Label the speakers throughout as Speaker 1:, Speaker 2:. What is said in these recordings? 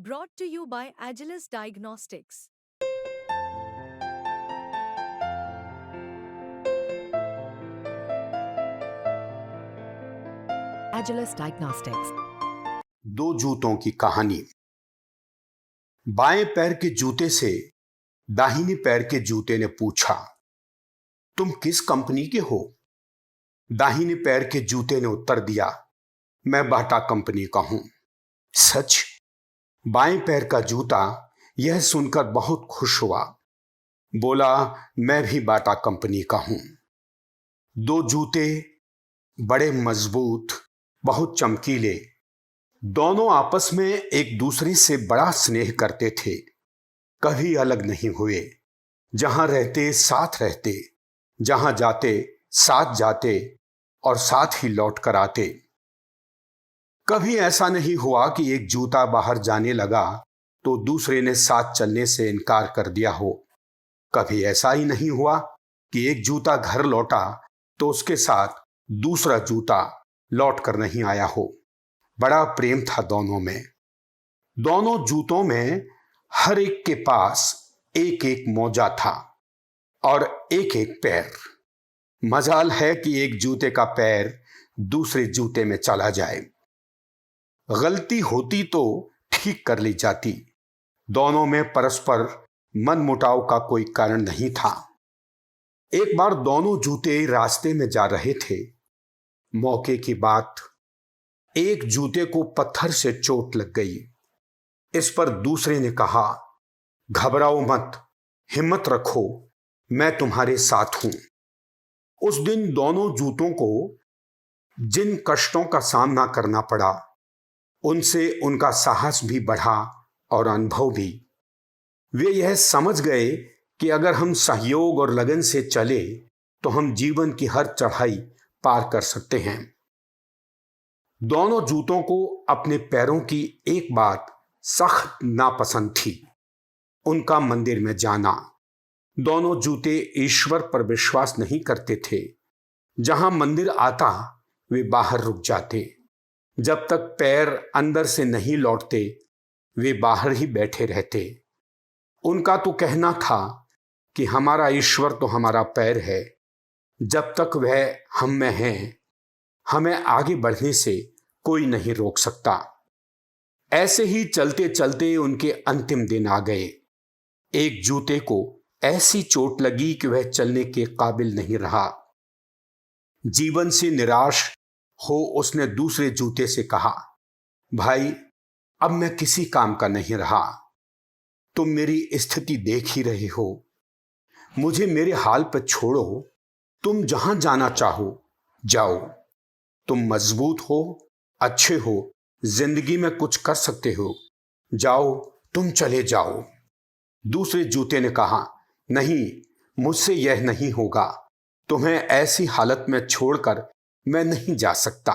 Speaker 1: Brought to you by Agilus Diagnostics. Agilus Diagnostics.
Speaker 2: दो जूतों की कहानी। बाएं पैर के जूते से दाहिने पैर के जूते ने पूछा, तुम किस कंपनी के हो? दाहिने पैर के जूते ने उत्तर दिया, मैं बाटा कंपनी का हूं। सच? बाएं पैर का जूता यह सुनकर बहुत खुश हुआ। बोला, मैं भी बाटा कंपनी का हूं। दो जूते बड़े मजबूत, बहुत चमकीले, दोनों आपस में एक दूसरे से बड़ा स्नेह करते थे। कभी अलग नहीं हुए। जहां रहते साथ रहते, जहां जाते साथ जाते और साथ ही लौट कर आते। कभी ऐसा नहीं हुआ कि एक जूता बाहर जाने लगा तो दूसरे ने साथ चलने से इनकार कर दिया हो। कभी ऐसा ही नहीं हुआ कि एक जूता घर लौटा तो उसके साथ दूसरा जूता लौट कर नहीं आया हो। बड़ा प्रेम था दोनों में। दोनों जूतों में हर एक के पास एक एक मोजा था और एक एक पैर। मजाल है कि एक जूते का पैर दूसरे जूते में चला जाए। गलती होती तो ठीक कर ली जाती। दोनों में परस्पर मनमुटाव का कोई कारण नहीं था। एक बार दोनों जूते रास्ते में जा रहे थे। मौके की बात, एक जूते को पत्थर से चोट लग गई। इस पर दूसरे ने कहा, घबराओ मत, हिम्मत रखो, मैं तुम्हारे साथ हूं। उस दिन दोनों जूतों को जिन कष्टों का सामना करना पड़ा, उनसे उनका साहस भी बढ़ा और अनुभव भी। वे यह समझ गए कि अगर हम सहयोग और लगन से चले तो हम जीवन की हर चढ़ाई पार कर सकते हैं। दोनों जूतों को अपने पैरों की एक बात सख्त नापसंद थी, उनका मंदिर में जाना। दोनों जूते ईश्वर पर विश्वास नहीं करते थे। जहां मंदिर आता वे बाहर रुक जाते। जब तक पैर अंदर से नहीं लौटते वे बाहर ही बैठे रहते। उनका तो कहना था कि हमारा ईश्वर तो हमारा पैर है, जब तक वह हम में है हमें आगे बढ़ने से कोई नहीं रोक सकता। ऐसे ही चलते चलते उनके अंतिम दिन आ गए। एक जूते को ऐसी चोट लगी कि वह चलने के काबिल नहीं रहा। जीवन से निराश हो उसने दूसरे जूते से कहा, भाई अब मैं किसी काम का नहीं रहा। तुम मेरी स्थिति देख ही रहे हो। मुझे मेरे हाल पर छोड़ो। तुम जहां जाना चाहो जाओ। तुम मजबूत हो, अच्छे हो, जिंदगी में कुछ कर सकते हो। जाओ, तुम चले जाओ। दूसरे जूते ने कहा, नहीं, मुझसे यह नहीं होगा। तुम्हें ऐसी हालत में छोड़कर मैं नहीं जा सकता।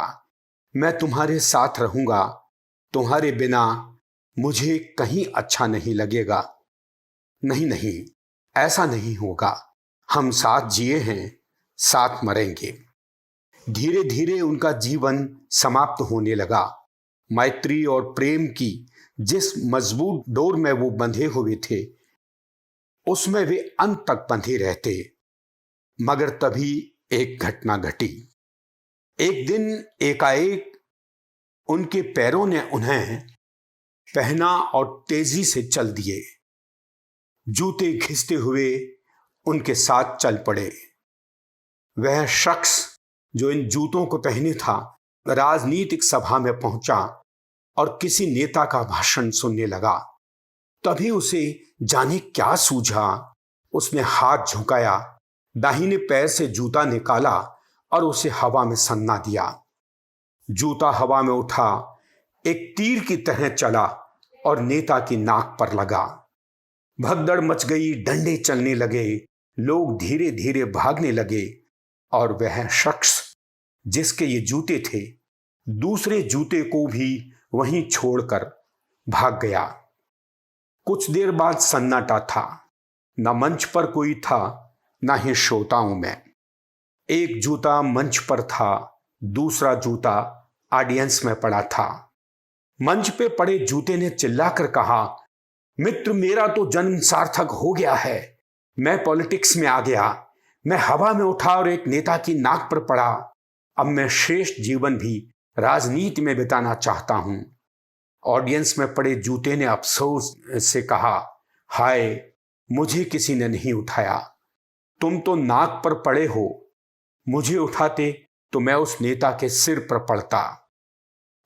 Speaker 2: मैं तुम्हारे साथ रहूंगा। तुम्हारे बिना मुझे कहीं अच्छा नहीं लगेगा। नहीं नहीं, ऐसा नहीं होगा। हम साथ जिए हैं, साथ मरेंगे। धीरे धीरे उनका जीवन समाप्त होने लगा। मैत्री और प्रेम की जिस मजबूत डोर में वो बंधे हुए थे उसमें वे अंत तक बंधे रहते। मगर तभी एक घटना घटी। एक दिन एकाएक उनके पैरों ने उन्हें पहना और तेजी से चल दिए। जूते घिसते हुए उनके साथ चल पड़े। वह शख्स जो इन जूतों को पहने था राजनीतिक सभा में पहुंचा और किसी नेता का भाषण सुनने लगा। तभी उसे जाने क्या सूझा, उसने हाथ झुकाया, दाहिने पैर से जूता निकाला और उसे हवा में सन्ना दिया। जूता हवा में उठा, एक तीर की तरह चला और नेता की नाक पर लगा। भगदड़ मच गई, डंडे चलने लगे, लोग धीरे धीरे भागने लगे और वह शख्स जिसके ये जूते थे दूसरे जूते को भी वहीं छोड़कर भाग गया। कुछ देर बाद सन्नाटा था। न मंच पर कोई था, न ही श्रोताओं में। एक जूता मंच पर था, दूसरा जूता ऑडियंस में पड़ा था। मंच पे पड़े जूते ने चिल्लाकर कहा, मित्र, मेरा तो जन्म सार्थक हो गया है। मैं पॉलिटिक्स में आ गया। मैं हवा में उठा और एक नेता की नाक पर पड़ा। अब मैं श्रेष्ठ जीवन भी राजनीति में बिताना चाहता हूं। ऑडियंस में पड़े जूते ने अफसोस से कहा, हाय, मुझे किसी ने नहीं उठाया। तुम तो नाक पर पड़े हो। मुझे उठाते तो मैं उस नेता के सिर पर पड़ता।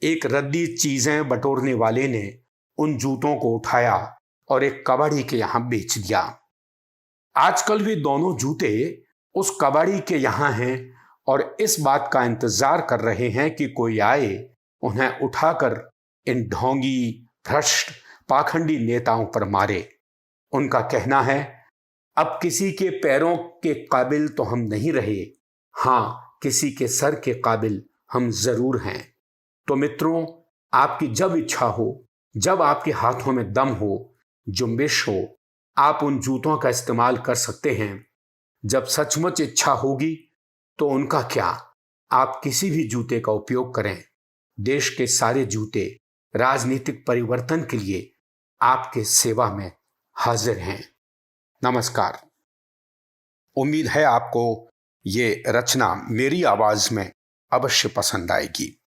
Speaker 2: एक रद्दी चीजें बटोरने वाले ने उन जूतों को उठाया और एक कबाड़ी के यहां बेच दिया। आजकल वे दोनों जूते उस कबाड़ी के यहां हैं और इस बात का इंतजार कर रहे हैं कि कोई आए उन्हें उठाकर इन ढोंगी, भ्रष्ट, पाखंडी नेताओं पर मारे। उनका कहना है, अब किसी के पैरों के काबिल तो हम नहीं रहे, हां, किसी के सर के काबिल हम जरूर हैं। तो मित्रों, आपकी जब इच्छा हो, जब आपके हाथों में दम हो, जुम्बिश हो, आप उन जूतों का इस्तेमाल कर सकते हैं। जब सचमुच इच्छा होगी तो उनका क्या, आप किसी भी जूते का उपयोग करें। देश के सारे जूते राजनीतिक परिवर्तन के लिए आपके सेवा में हाजिर हैं। नमस्कार। उम्मीद है आपको ये रचना मेरी आवाज में अवश्य पसंद आएगी।